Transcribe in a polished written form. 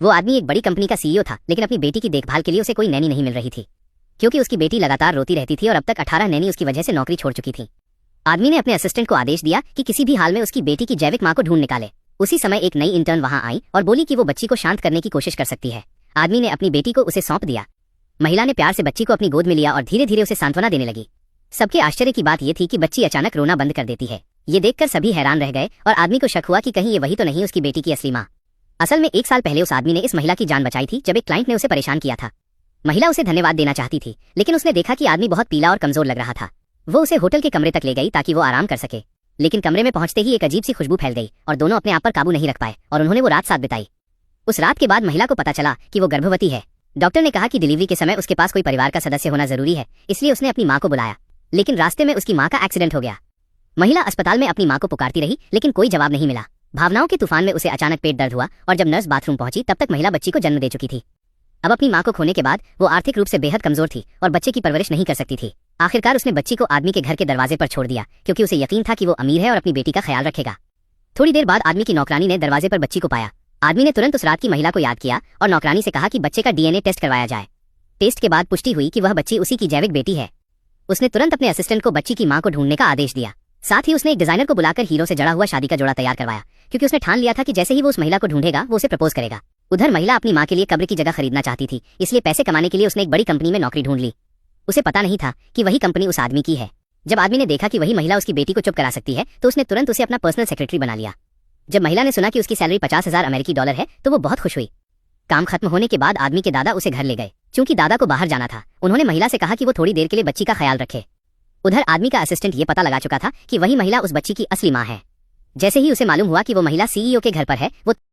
वो आदमी एक बड़ी कंपनी का सीईओ था, लेकिन अपनी बेटी की देखभाल के लिए उसे कोई नैनी नहीं मिल रही थी, क्योंकि उसकी बेटी लगातार रोती रहती थी और अब तक 18 नैनी उसकी वजह से नौकरी छोड़ चुकी थी। आदमी ने अपने असिस्टेंट को आदेश दिया कि किसी भी हाल में उसकी बेटी की जैविक मां को ढूंढ निकाले। उसी समय एक नई इंटर्न वहां आई और बोली कि वो बच्ची को शांत करने की कोशिश कर सकती है। आदमी ने अपनी बेटी को उसे सौंप दिया। महिला ने प्यार से बच्ची को अपनी गोद में लिया और धीरे धीरे उसे सांत्वना देने लगी। सबके आश्चर्य की बात यह थी कि बच्ची अचानक रोना बंद कर देती है। ये देखकर सभी हैरान रह गए और आदमी को शक हुआ कि कहीं ये वही तो नहीं उसकी बेटी की असली मां। असल में 1 साल पहले उस आदमी ने इस महिला की जान बचाई थी जब एक क्लाइंट ने उसे परेशान किया था। महिला उसे धन्यवाद देना चाहती थी, लेकिन उसने देखा कि आदमी बहुत पीला और कमजोर लग रहा था। वो उसे होटल के कमरे तक ले गई ताकि वो आराम कर सके, लेकिन कमरे में पहुंचते ही एक अजीब सी खुशबू फैल गई और दोनों अपने आप पर काबू नहीं रख पाए और उन्होंने वो रात साथ बिताई। उस रात के बाद महिला को पता चला कि वो गर्भवती है। डॉक्टर ने कहा कि डिलीवरी के समय उसके पास कोई परिवार का सदस्य होना जरूरी है, इसलिए उसने अपनी मां को बुलाया, लेकिन रास्ते में उसकी मां का एक्सीडेंट हो गया। महिला अस्पताल में अपनी मां को पुकारती रही, लेकिन कोई जवाब नहीं मिला। भावनाओं के तूफान में उसे अचानक पेट दर्द हुआ और जब नर्स बाथरूम पहुंची तब तक महिला बच्ची को जन्म दे चुकी थी। अब अपनी मां को खोने के बाद वो आर्थिक रूप से बेहद कमजोर थी और बच्चे की परवरिश नहीं कर सकती थी। आखिरकार उसने बच्ची को आदमी के घर के दरवाजे पर छोड़ दिया, क्योंकि उसे यकीन था कि वो अमीर है और अपनी बेटी का ख्याल रखेगा। थोड़ी देर बाद आदमी की नौकरानी ने दरवाजे पर बच्ची को पाया। आदमी ने तुरंत उस रात की महिला को याद किया और नौकरानी से कहा कि बच्चे का डीएनए टेस्ट करवाया जाए। टेस्ट के बाद पुष्टि हुई कि वह बच्ची उसी की जैविक बेटी है। उसने तुरंत अपने असिस्टेंट को बच्ची की मां को ढूंढने का आदेश दिया। साथ ही उसने एक डिजाइनर को बुलाकर हीरो से जड़ा हुआ शादी का जोड़ा तैयार करवाया, क्योंकि उसने ठान लिया था कि जैसे ही वो उस महिला को ढूंढेगा वो उसे प्रपोज करेगा। उधर महिला अपनी मां के लिए कब्र की जगह खरीदना चाहती थी, इसलिए पैसे कमाने के लिए उसने एक बड़ी कंपनी में नौकरी ढूंढ ली। उसे पता नहीं था कि वही कंपनी उस आदमी की है। जब आदमी ने देखा कि वही महिला उसकी बेटी को चुप करा सकती है तो उसने तुरंत उसे अपना पर्सनल सेक्रेटरी बना लिया। जब महिला ने सुना कि उसकी सैलरी 50,000 अमेरिकी डॉलर है तो वो बहुत खुश हुई। काम खत्म होने के बाद आदमी के दादा उसे घर ले गए। चूंकि दादा को बाहर जाना था, उन्होंने महिला से कहा कि वो थोड़ी देर के लिए बच्ची का ख्याल रखे। उधर आदमी का असिस्टेंट ये पता लगा चुका था कि वही महिला उस बच्ची की असली मां है। जैसे ही उसे मालूम हुआ कि वो महिला सीईओ के घर पर है, वो